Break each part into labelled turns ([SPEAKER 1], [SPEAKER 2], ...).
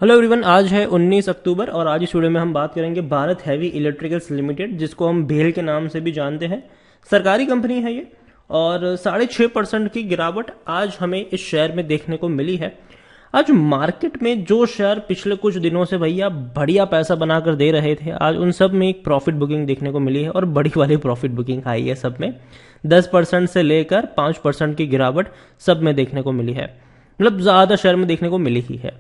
[SPEAKER 1] Hello everyone, आज है 19 अक्टूबर और आज इस वीडियो में हम बात करेंगे भारत हैवी इलेक्ट्रिकल्स लिमिटेड, जिसको हम भेल के नाम से भी जानते हैं। सरकारी कंपनी है ये और 6.5% की गिरावट आज हमें इस शेयर में देखने को मिली है। आज मार्केट में जो शेयर पिछले कुछ दिनों से भैया बढ़िया पैसा बनाकर दे रहे थे, आज उन सब में एक प्रॉफिट बुकिंग देखने को मिली है और बड़ी वाली प्रॉफिट बुकिंग आई है। सब में 10% से लेकर 5% की गिरावट सब में देखने को मिली है, मतलब ज्यादा शेयर में देखने को मिली ही है।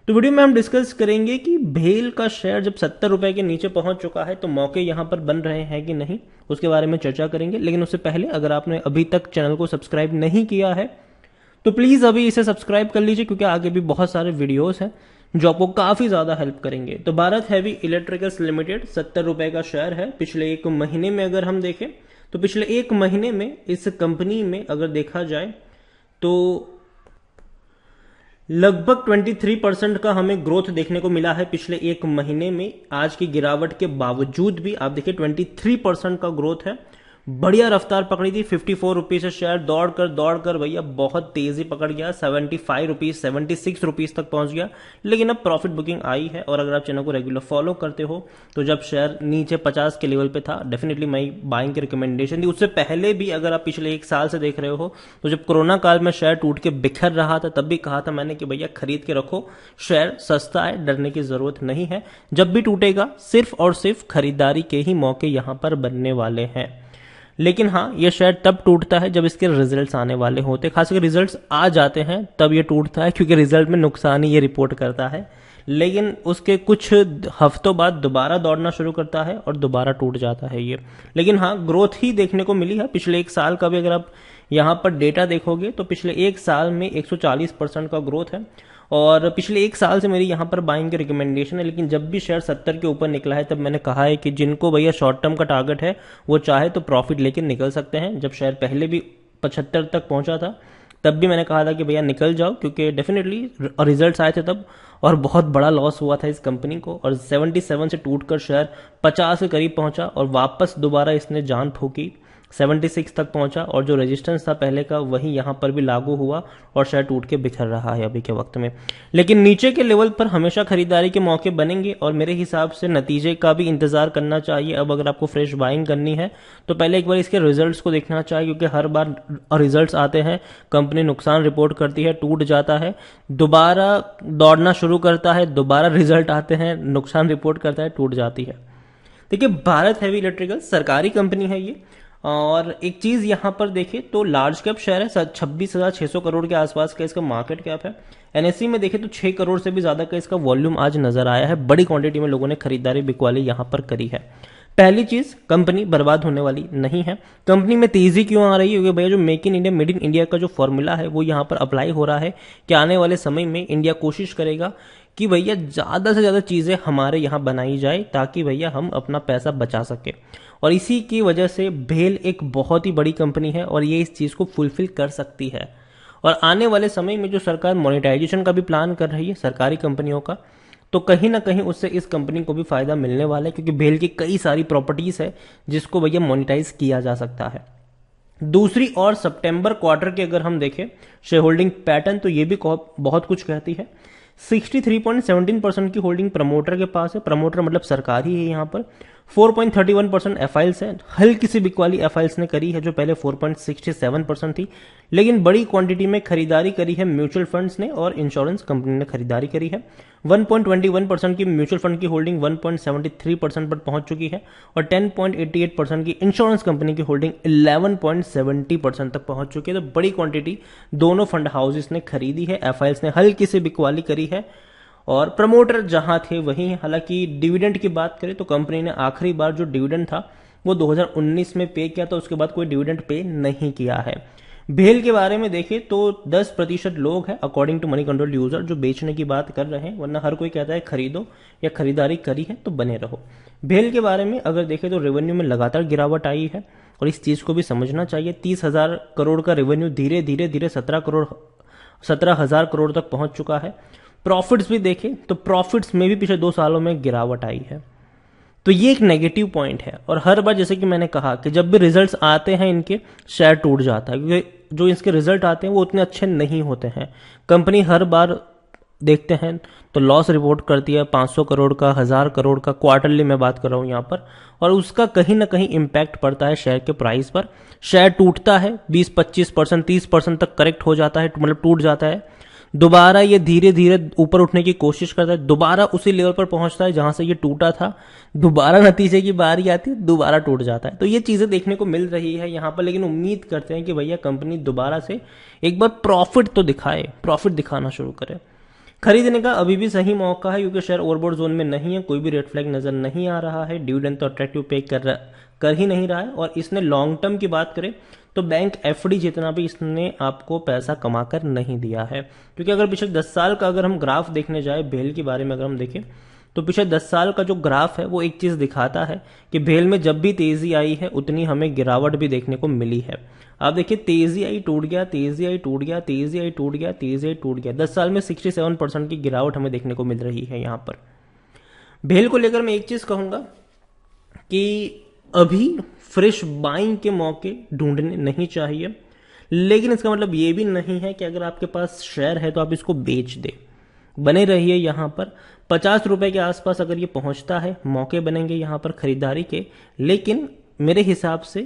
[SPEAKER 1] तो वीडियो में हम डिस्कस करेंगे कि भेल का शेयर जब 70 रुपए के नीचे पहुंच चुका है तो मौके यहां पर बन रहे हैं कि नहीं, उसके बारे में चर्चा करेंगे। लेकिन उससे पहले अगर आपने अभी तक चैनल को सब्सक्राइब नहीं किया है तो प्लीज अभी इसे सब्सक्राइब कर लीजिए, क्योंकि आगे भी बहुत सारे वीडियोस हैं जो आपको काफी ज्यादा हेल्प करेंगे। तो भारत हैवी इलेक्ट्रिकल्स लिमिटेड 70 रुपए का शेयर है। पिछले एक महीने में अगर हम देखें तो पिछले एक महीने में इस कंपनी में अगर देखा जाए तो लगभग 23% का हमें ग्रोथ देखने को मिला है पिछले एक महीने में। आज की गिरावट के बावजूद भी आप देखिए 23% का ग्रोथ है। बढ़िया रफ्तार पकड़ी थी। 54 रुपीज से शेयर दौड़कर भैया बहुत तेजी पकड़ गया, 75 रुपीज 76 रुपीज तक पहुंच गया। लेकिन अब प्रॉफिट बुकिंग आई है और अगर आप चैनल को रेगुलर फॉलो करते हो तो जब शेयर नीचे 50 के लेवल पे था, डेफिनेटली मैं बाइंग की रिकमेंडेशन दी। उससे पहले भी अगर आप पिछले एक साल से देख रहे हो तो जब कोरोना काल में शेयर टूट के बिखर रहा था तब भी कहा था मैंने कि भैया खरीद के रखो, शेयर सस्ता है, डरने की जरूरत नहीं है। जब भी टूटेगा सिर्फ और सिर्फ खरीदारी के ही मौके यहां पर बनने वाले हैं। लेकिन हाँ, ये शेयर तब टूटता है जब इसके रिजल्ट्स आने वाले होते, खासकर रिजल्ट्स आ जाते हैं तब ये टूटता है, क्योंकि रिजल्ट में नुकसान ही ये रिपोर्ट करता है। लेकिन उसके कुछ हफ्तों बाद दोबारा दौड़ना शुरू करता है और दोबारा टूट जाता है ये। लेकिन हाँ, ग्रोथ ही देखने को मिली है। पिछले एक साल का भी अगर आप यहाँ पर डेटा देखोगे तो पिछले एक साल में 140% का ग्रोथ है और पिछले एक साल से मेरी यहाँ पर बाइंग की रिकमेंडेशन है। लेकिन जब भी शेयर 70 के ऊपर निकला है तब मैंने कहा है कि जिनको भैया शॉर्ट टर्म का टारगेट है वो चाहे तो प्रॉफिट लेके निकल सकते हैं। जब शेयर पहले भी 75 तक पहुंचा था तब भी मैंने कहा था कि भैया निकल जाओ, क्योंकि डेफिनेटली रिजल्ट्स आए थे तब और बहुत बड़ा लॉस हुआ था इस कंपनी को। और 77 से टूटकर शेयर 50 के करीब पहुंचा और वापस दोबारा इसने जान फूकी, 76 तक पहुंचा और जो रेजिस्टेंस था पहले का वही यहां पर भी लागू हुआ और शेयर टूट के बिखर रहा है अभी के वक्त में। लेकिन नीचे के लेवल पर हमेशा खरीदारी के मौके बनेंगे और मेरे हिसाब से नतीजे का भी इंतजार करना चाहिए। अब अगर आपको फ्रेश बाइंग करनी है तो पहले एक बार इसके रिजल्ट्स को देखना चाहिए, क्योंकि हर बार रिजल्ट्स आते हैं, कंपनी नुकसान रिपोर्ट करती है, टूट जाता है, दोबारा दौड़ना शुरू करता है, दोबारा रिजल्ट आते हैं, नुकसान रिपोर्ट करता है, टूट जाती है। देखिए, भारत हैवी इलेक्ट्रिकल सरकारी कंपनी है ये। और एक चीज यहां पर देखें तो लार्ज कैप शेयर है, 26,600 करोड़ के आसपास का इसका मार्केट कैप है। एनएससी में देखें तो 6 करोड़ से भी ज्यादा का इसका वॉल्यूम आज नजर आया है। बड़ी क्वांटिटी में लोगों ने खरीदारी बिकवाली यहां पर करी है। पहली चीज, कंपनी बर्बाद होने वाली नहीं है। कंपनी में तेजी क्यों आ रही है? क्योंकि भैया जो make in India, made in India का जो फॉर्मूला है वो यहां पर अप्लाई हो रहा है कि आने वाले समय में इंडिया कोशिश करेगा कि भैया ज्यादा से ज्यादा चीजें हमारे यहाँ बनाई जाए ताकि भैया हम अपना पैसा बचा सके। और इसी की वजह से भेल एक बहुत ही बड़ी कंपनी है और ये इस चीज को फुलफिल कर सकती है। और आने वाले समय में जो सरकार मोनेटाइजेशन का भी प्लान कर रही है सरकारी कंपनियों का, तो कहीं ना कहीं उससे इस कंपनी को भी फायदा मिलने वाला है, क्योंकि भेल की कई सारी प्रॉपर्टीज है जिसको भैया मोनेटाइज किया जा सकता है। दूसरी और सितंबर क्वार्टर के अगर हम देखें शेयर होल्डिंग पैटर्न तो ये भी बहुत कुछ कहती है। 63.17% की होल्डिंग प्रमोटर के पास है। प्रमोटर मतलब सरकार ही है यहाँ पर। 4.31% एफआईएल्स है। हल्की सी बिकवाली एफआईएल्स ने करी है जो पहले 4.67% थी, लेकिन बड़ी क्वांटिटी में खरीदारी करी है म्यूचुअल फंड्स ने और इंश्योरेंस कंपनी ने खरीदारी करी है। 1.21% की म्यूचुअल फंड की होल्डिंग 1.73% पर पहुंच चुकी है और 10.88% की इंश्योरेंस कंपनी की होल्डिंग 11.70% तक पहुंच चुकी है। तो बड़ी क्वांटिटी दोनों फंड हाउसेस ने खरीदी है। एफआईएल्स ने हल्की सी बिकवाली करी है और प्रमोटर जहां थे वहीं हैं। हालांकि डिविडेंड की बात करें तो कंपनी ने आखिरी बार जो डिविडेंड था वो 2019 में पे किया था, उसके बाद कोई डिविडेंड पे नहीं किया है। भेल के बारे में देखें तो 10% लोग हैं according to Moneycontrol user जो बेचने की बात कर रहे हैं, वरना हर कोई कहता है खरीदो या खरीदारी करी है तो बने रहो। भेल के बारे में अगर देखें तो रेवेन्यू में लगातार गिरावट आई है और इस चीज को भी समझना चाहिए। 30,000 करोड़ का रेवेन्यू धीरे धीरे 17,000 करोड़ तक पहुंच चुका है। प्रॉफिट्स भी देखें तो प्रॉफिट्स में भी पिछले 2 सालों में गिरावट आई है। तो ये एक नेगेटिव पॉइंट है और हर बार जैसे कि मैंने कहा कि जब भी रिजल्ट्स आते हैं इनके शेयर टूट जाता है, क्योंकि जो इसके रिजल्ट आते हैं वो उतने अच्छे नहीं होते हैं। कंपनी हर बार देखते हैं तो लॉस रिपोर्ट करती है 500 करोड़ का, 1000 करोड़ का, क्वार्टरली मैं बात कर रहा हूँ यहाँ पर। और उसका कहीं ना कहीं इम्पैक्ट पड़ता है शेयर के प्राइस पर। शेयर टूटता है 20-25%, 30% तक करेक्ट हो जाता है, मतलब टूट जाता है। दोबारा ये धीरे धीरे ऊपर उठने की कोशिश करता है, दोबारा उसी लेवल पर पहुंचता है जहां से ये टूटा था, दोबारा नतीजे की बारी आती है, दोबारा टूट जाता है। तो ये चीजें देखने को मिल रही है यहाँ पर। लेकिन उम्मीद करते हैं कि भैया कंपनी दोबारा से एक बार प्रॉफिट तो दिखाए, प्रॉफिट दिखाना शुरू करे। खरीदने का अभी भी सही मौका है क्योंकि शेयर ओवरबॉट जोन में नहीं है, कोई भी रेड फ्लैग नजर नहीं आ रहा है, डिविडेंड तो अट्रैक्टिव पे कर ही नहीं रहा है। और इसने लॉन्ग टर्म की बात करें तो बैंक एफडी जितना भी इसने आपको पैसा कमा कर नहीं दिया है। क्योंकि अगर पिछले 10 साल का अगर हम ग्राफ देखने जाए भेल के बारे में अगर हम देखें तो पिछले 10 साल का जो ग्राफ है वो एक चीज दिखाता है कि भेल में जब भी तेजी आई है उतनी हमें गिरावट भी देखने को मिली है। आप देखिए तेजी आई टूट गया, तेजी आई टूट गया, तेजी आई टूट गया, तेजी आई टूट गया। 10 साल में 67% की गिरावट हमें देखने को मिल रही है यहाँ पर। भेल को लेकर मैं एक चीज कहूंगा कि अभी फ्रेश बाइंग के मौके ढूंढने नहीं चाहिए, लेकिन इसका मतलब ये भी नहीं है कि अगर आपके पास शेयर है तो आप इसको बेच दे। बने रहिए यहाँ पर 50 रुपए के आसपास अगर ये पहुंचता है मौके बनेंगे यहाँ पर खरीदारी के। लेकिन मेरे हिसाब से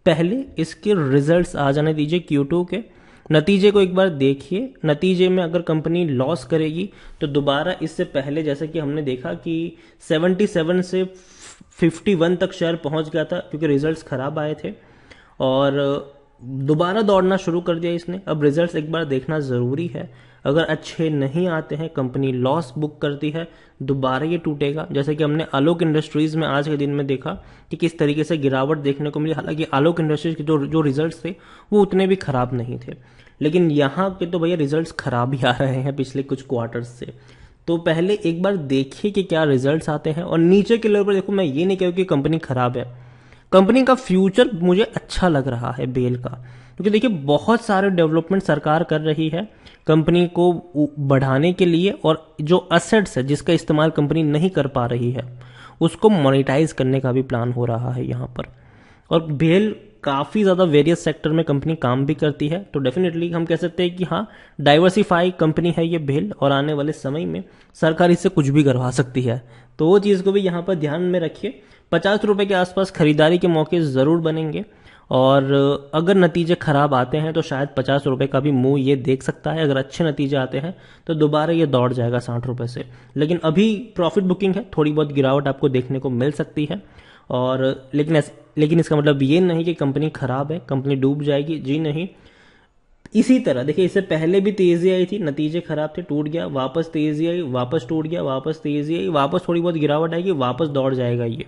[SPEAKER 1] पहले इसके रिजल्ट्स आ जाने दीजिए, Q2 के नतीजे को एक बार देखिए। नतीजे में अगर कंपनी लॉस करेगी तो दोबारा इससे पहले जैसा कि हमने देखा कि 77 से 51 तक शेयर पहुंच गया था क्योंकि रिजल्ट्स खराब आए थे, और दोबारा दौड़ना शुरू कर दिया इसने। अब रिजल्ट्स एक बार देखना जरूरी है, अगर अच्छे नहीं आते हैं, कंपनी लॉस बुक करती है, दोबारा ये टूटेगा। जैसे कि हमने आलोक इंडस्ट्रीज में आज के दिन में देखा कि किस तरीके से गिरावट देखने को मिली। हालांकि आलोक इंडस्ट्रीज के जो रिजल्ट्स थे वो उतने भी खराब नहीं थे, लेकिन यहाँ के तो भैया रिजल्ट्स खराब ही आ रहे हैं पिछले कुछ क्वार्टर्स से। तो पहले एक बार देखिए कि क्या रिजल्ट्स आते हैं। और नीचे के लेवल पर देखो, मैं ये नहीं कहूँ कि कंपनी खराब है, कंपनी का फ्यूचर मुझे अच्छा लग रहा है बेल का। क्योंकि देखिए बहुत सारे डेवलपमेंट सरकार कर रही है कंपनी को बढ़ाने के लिए, और जो असेट्स है जिसका इस्तेमाल कंपनी नहीं कर पा रही है उसको मोनेटाइज करने का भी प्लान हो रहा है यहाँ पर। और बेल काफ़ी ज़्यादा वेरियस सेक्टर में कंपनी काम भी करती है, तो डेफिनेटली हम कह सकते हैं कि हाँ डाइवर्सिफाई कंपनी है ये बेल, और आने वाले समय में सरकार इससे कुछ भी करवा सकती है। तो वो चीज़ को भी यहाँ पर ध्यान में रखिए। 50 रुपए के आसपास खरीदारी के मौके ज़रूर बनेंगे, और अगर नतीजे खराब आते हैं तो शायद 50 रुपए का भी मुंह ये देख सकता है। अगर अच्छे नतीजे आते हैं तो दोबारा ये दौड़ जाएगा 60 रुपए से। लेकिन अभी प्रॉफिट बुकिंग है, थोड़ी बहुत गिरावट आपको देखने को मिल सकती है। और लेकिन इसका मतलब ये नहीं कि कंपनी खराब है, कंपनी डूब जाएगी, जी नहीं। इसी तरह देखिए इससे पहले भी तेजी आई थी, नतीजे खराब थे, टूट गया, वापस तेजी आई, वापस टूट गया, वापस तेजी आई, वापस थोड़ी बहुत गिरावट आएगी, वापस दौड़ जाएगा ये।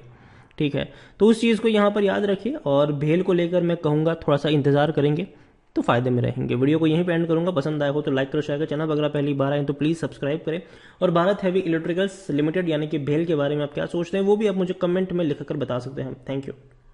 [SPEAKER 1] ठीक है, तो उस चीज़ को यहाँ पर याद रखिए। और भेल को लेकर मैं कहूँगा थोड़ा सा इंतजार करेंगे तो फायदे में रहेंगे। वीडियो को यहीं पे एंड करूंगा। पसंद आया हो तो लाइक करो, शेयर करो। चैनल पर अगर पहली बार आए तो प्लीज़ सब्सक्राइब करें। और भारत हैवी इलेक्ट्रिकल्स लिमिटेड यानी कि भेल के बारे में आप क्या सोचते हैं वो भी आप मुझे कमेंट में लिखकर बता सकते हैं। Thank you.